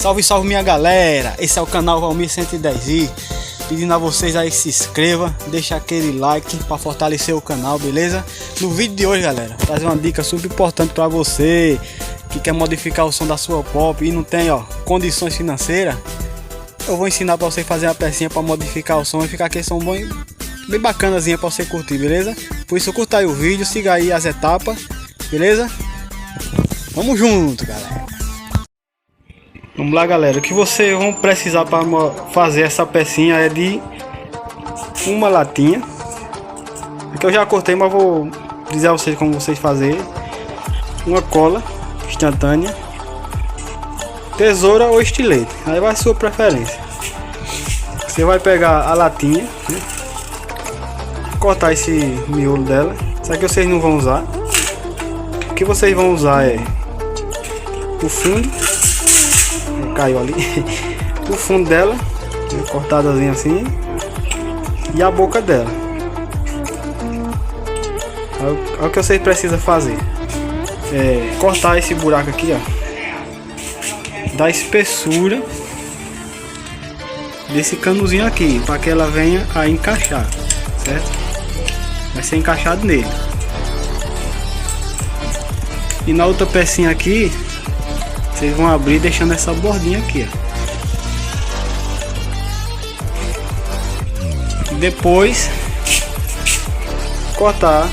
Salve, salve minha galera, esse é o canal Valmir 110i, pedindo a vocês aí que se inscreva, deixa aquele like para fortalecer o canal, beleza? No vídeo de hoje, galera, vou trazer uma dica super importante para você que quer modificar o som da sua pop e não tem condições financeiras. Eu vou ensinar para você fazer uma pecinha para modificar o som e ficar aquele som bem bacanazinha para você curtir, beleza? Por isso curta aí o vídeo, siga aí as etapas, beleza? Vamos junto, galera. Vamos lá, galera, o que vocês vão precisar para fazer essa pecinha é de uma latinha, que eu já cortei, mas vou dizer a vocês como vocês fazerem. Uma cola instantânea, tesoura ou estilete, aí vai a sua preferência. Você vai pegar a latinha, né? Cortar esse miolo dela. Isso aqui vocês não vão usar. O que vocês vão usar é o fundo, caiu ali, o fundo dela, né, cortadazinho assim, e a boca dela. É o que vocês precisam fazer, é cortar esse buraco aqui, ó, da espessura desse canozinho aqui, para que ela venha a encaixar, certo? Vai ser encaixado nele. E na outra pecinha aqui vocês vão abrir deixando essa bordinha aqui, ó. Depois cortar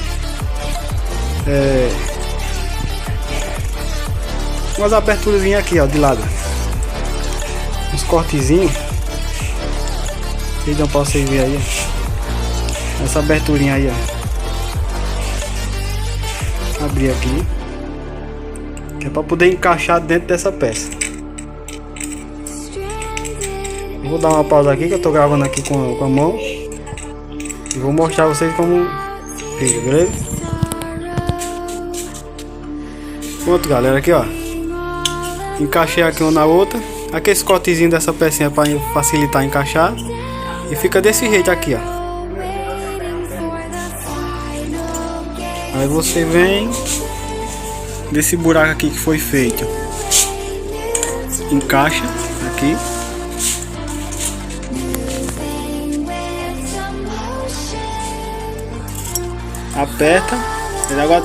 umas aberturas aqui, ó, de lado, uns cortezinhos. Então para vocês verem aí, ó, essa aberturinha aí, ó, abrir aqui, que é para poder encaixar dentro dessa peça. Vou dar uma pausa aqui que eu tô gravando aqui com a mão e vou mostrar a vocês como fica, beleza? Pronto, galera, aqui ó, encaixei aqui uma na outra. Aqui esse cortezinho dessa pecinha para facilitar encaixar, e fica desse jeito aqui, ó. Aí você vem desse buraco aqui que foi feito, encaixa aqui, aperta.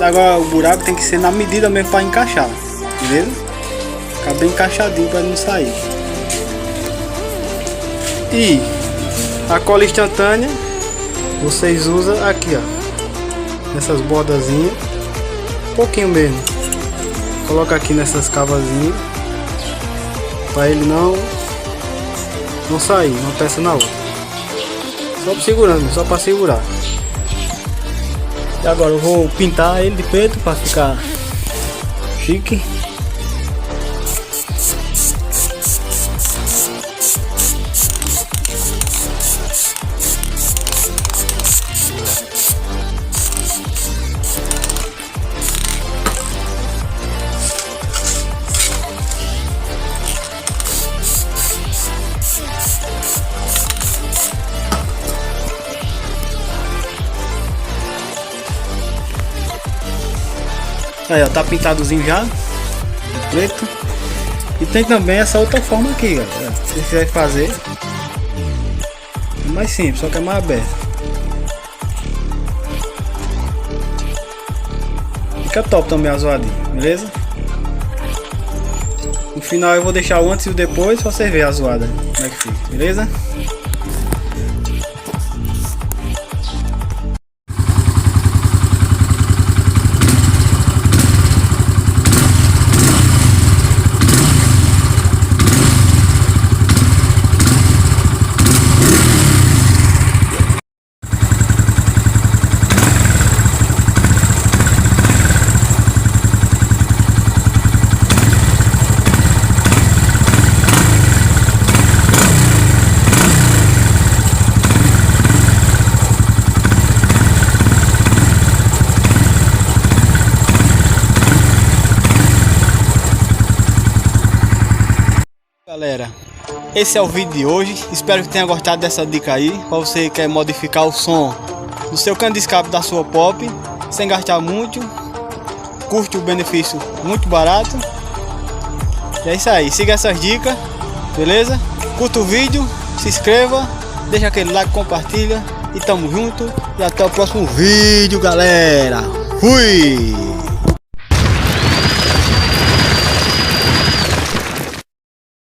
Agora o buraco tem que ser na medida mesmo para encaixar, beleza? Ficar bem encaixadinho para não sair. E a cola instantânea vocês usam aqui, ó, nessas bordazinhas, um pouquinho mesmo. Coloca aqui nessas cavazinhas para ele não sair uma peça na outra. Só segurando, só para segurar. E agora eu vou pintar ele de preto para ficar chique. Aí ó, tá pintadozinho já, preto. E tem também essa outra forma aqui, galera. Se você quiser fazer, é mais simples, só que é mais aberto. Fica top também a zoadinha, beleza? No final eu vou deixar o antes e o depois pra você ver a zoada, como é que fica, beleza? Galera, esse é o vídeo de hoje. Espero que tenha gostado dessa dica aí, para você que quer modificar o som do seu cano de escape da sua pop sem gastar muito, custo-benefício muito barato. E é isso aí, siga essas dicas beleza? Curta o vídeo, se inscreva, deixa aquele like, compartilha e tamo junto e até o próximo vídeo, galera. Fui!